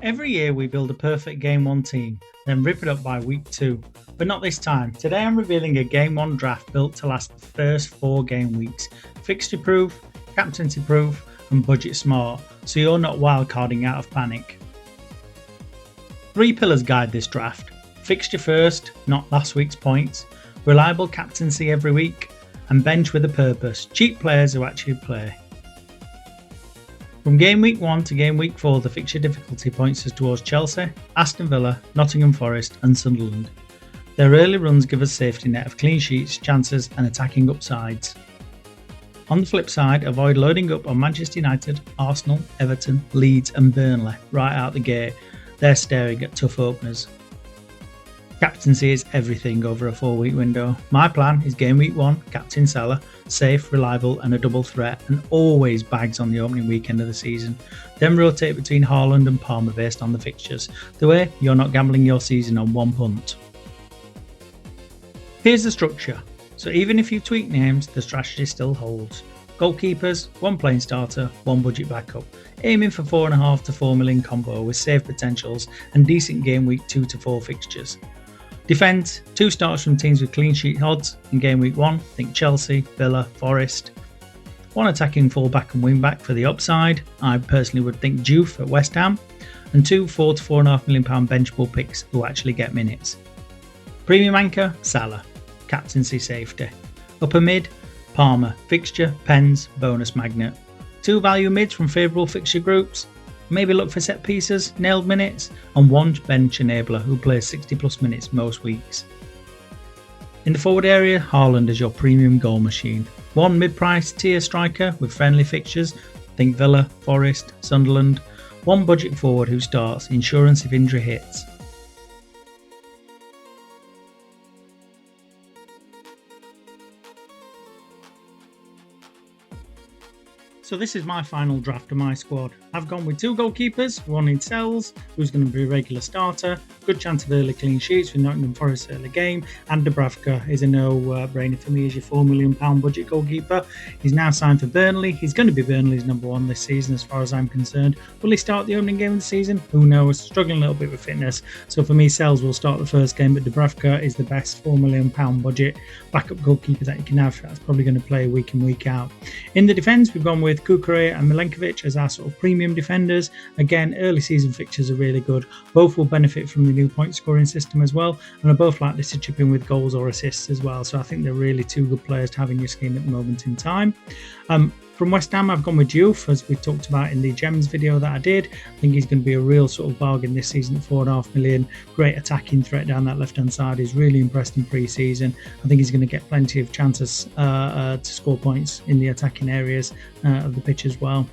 Every year we build a perfect Game 1 team, then rip it up by week 2. But not this time. Today I'm revealing a Game 1 draft built to last the first 4 game weeks. Fixture proof, captaincy proof, and budget smart, so you're not wildcarding out of panic. 3 pillars guide this draft. Fixture first, not last week's points. Reliable captaincy every week. And bench with a purpose. Cheap players who actually play. From Game Week 1 to Game Week 4, the fixture difficulty points us towards Chelsea, Aston Villa, Nottingham Forest and Sunderland. Their early runs give us safety net of clean sheets, chances and attacking upsides. On the flip side, avoid loading up on Manchester United, Arsenal, Everton, Leeds and Burnley right out the gate. They're staring at tough openers. Captaincy is everything over a 4-week window. My plan is Game Week 1, Captain Salah, safe, reliable and a double threat, and always bags on the opening weekend of the season. Then rotate between Haaland and Palmer based on the fixtures. The way you're not gambling your season on one punt. Here's the structure. So even if you tweak names, the strategy still holds. Goalkeepers, 1 playing starter, 1 budget backup. Aiming for 4.5 to 4 million combo with save potentials and decent Game Week 2 to 4 fixtures. Defence, 2 starters from teams with clean sheet odds in Game Week 1, think Chelsea, Villa, Forest. 1 attacking fullback and wingback for the upside, I personally would think Juve at West Ham, and 2 4 to 4.5 million pound benchable picks who actually get minutes. Premium anchor, Salah, captaincy safety. Upper mid, Palmer, fixture, pens, bonus magnet. 2 value mids from favourable fixture groups. Maybe look for set pieces, nailed minutes, and 1 bench enabler who plays 60 plus minutes most weeks. In the forward area, Haaland is your premium goal machine. 1 mid-price tier striker with friendly fixtures, think Villa, Forest, Sunderland. 1 budget forward who starts, insurance if injury hits. So this is my final draft of my squad. I've gone with 2 goalkeepers, 1 in Sells, who's going to be a regular starter, good chance of early clean sheets with Nottingham Forest early game, and Dubravka is a no-brainer for me as your £4 million budget goalkeeper. He's now signed for Burnley. He's going to be Burnley's number 1 this season as far as I'm concerned. Will he start the opening game of the season? Who knows? Struggling a little bit with fitness. So for me, Sells will start the first game, but Dubravka is the best £4 million budget backup goalkeeper that you can have. That's probably going to play week in, week out. In the defence, we've gone with Kukurea and Milenkovic as our sort of premium defenders. Again, early season fixtures are really good. Both will benefit from the new point scoring system as well, and are both likely to chip in with goals or assists as well. So I think they're really 2 good players to have in your scheme at the moment in time. From West Ham, I've gone with Diouf, as we talked about in the Gems video that I did. I think he's going to be a real sort of bargain this season at 4.5 million. Great attacking threat down that left-hand side. He's really impressed in pre-season. I think he's going to get plenty of chances to score points in the attacking areas of the pitch as well.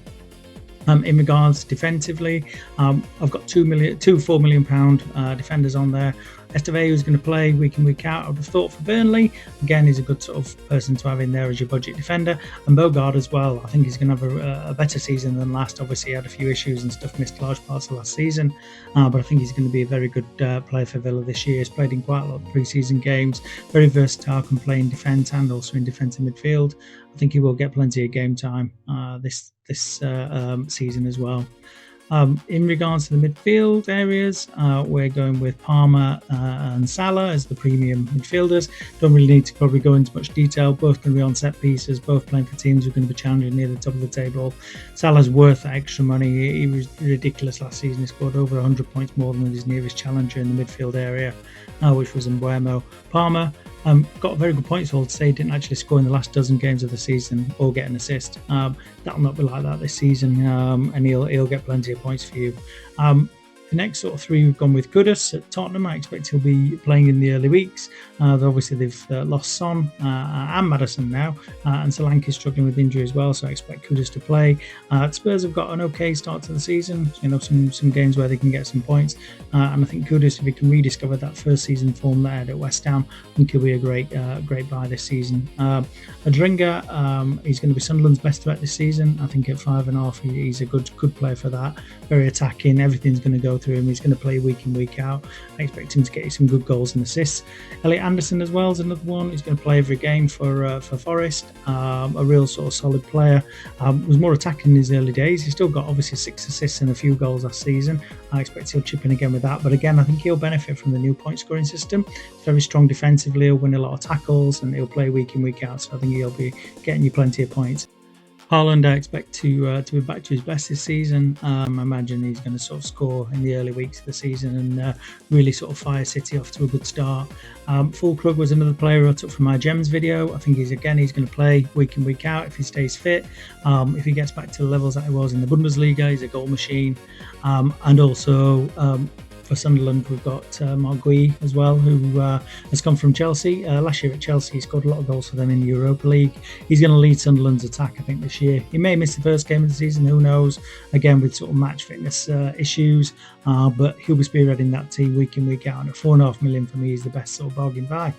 In regards defensively, I've got 2 £4 million defenders on there. Esteve, who's going to play week in, week out, I would have thought for Burnley. Again, he's a good sort of person to have in there as your budget defender. And Bogard as well. I think he's going to have a better season than last. Obviously, he had a few issues and stuff, missed large parts of last season. But I think he's going to be a very good player for Villa this year. He's played in quite a lot of pre-season games. Very versatile, can play in defence and also in defensive midfield. I think he will get plenty of game time this season as well. In regards to the midfield areas, we're going with Palmer and Salah as the premium midfielders. Don't really need to probably go into much detail. Both going to be on set pieces, both playing for teams who are going to be challenging near the top of the table. Salah's worth that extra money. He was ridiculous last season. He scored over 100 points more than his nearest challenger in the midfield area, which was Mbuemo. Palmer got a very good points haul today. Didn't actually score in the last dozen games of the season or get an assist. That'll not be like that this season, and he'll get plenty of points for you. The next sort of 3 we've gone with Kudus at Tottenham. I expect he'll be playing in the early weeks. Obviously they've lost Son and Maddison now, and Solanke's struggling with injury as well, so I expect Kudus to play. Spurs have got an okay start to the season, some games where they can get some points, and I think Kudus, if he can rediscover that first season form they had at West Ham, I think he'll be a great buy this season. Adringa, he's going to be Sunderland's best threat this season. I think at 5.5 he's a good player for that. Very attacking, everything's going to go through him. He's going to play week in, week out. I expect him to get you some good goals and assists. Elliot Anderson as well is another one. He's going to play every game for Forest. A real sort of solid player. Was more attacking in his early days. He's still got obviously 6 assists and a few goals last season. I expect he'll chip in again with that. But again, I think he'll benefit from the new point scoring system. It's very strong defensively. He'll win a lot of tackles and he'll play week in, week out. So I think he'll be getting you plenty of points. Haaland, I expect to be back to his best this season. I imagine he's going to sort of score in the early weeks of the season and really sort of fire City off to a good start. Fulkrug was another player I took from my Gems video. I think he's going to play week in, week out if he stays fit. If he gets back to the levels that he was in the Bundesliga, he's a goal machine. And also for Sunderland, we've got Mark Gui as well, who has come from Chelsea. Last year at Chelsea, he scored a lot of goals for them in the Europa League. He's going to lead Sunderland's attack, I think, this year. He may miss the first game of the season, who knows? Again, with sort of match fitness issues, but he'll be spearheading that team week in, week out. And at £4.5 million for me is the best sort of bargain buy.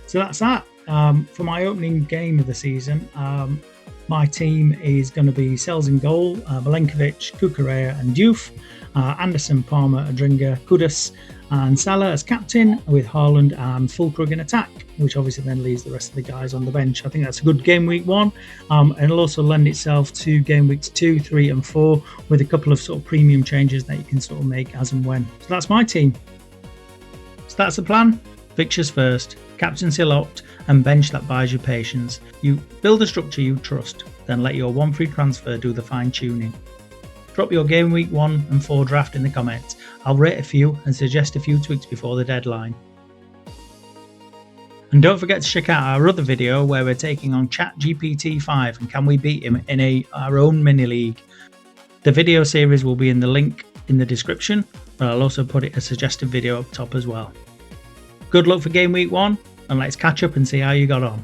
So that's that. For my opening game of the season, my team is going to be Sells in goal, Milenkovic, Kukurea and Diouf, Anderson, Palmer, Adringa, Kudus and Salah as captain, with Haaland and Fulkrug in attack, which obviously then leaves the rest of the guys on the bench. I think that's a good game week 1, and it'll also lend itself to game weeks 2, 3 and 4 with a couple of sort of premium changes that you can sort of make as and when. So that's my team. So that's the plan. Fixtures first, captaincy locked, and bench that buys you patience. You build a structure you trust, then let your one free transfer do the fine tuning. Drop your game week 1 and 4 draft in the comments. I'll rate a few and suggest a few tweaks before the deadline. And don't forget to check out our other video where we're taking on ChatGPT 5 and can we beat him in our own mini league. The video series will be in the link in the description, but I'll also put a suggested video up top as well. Good luck for game week 1, and let's catch up and see how you got on.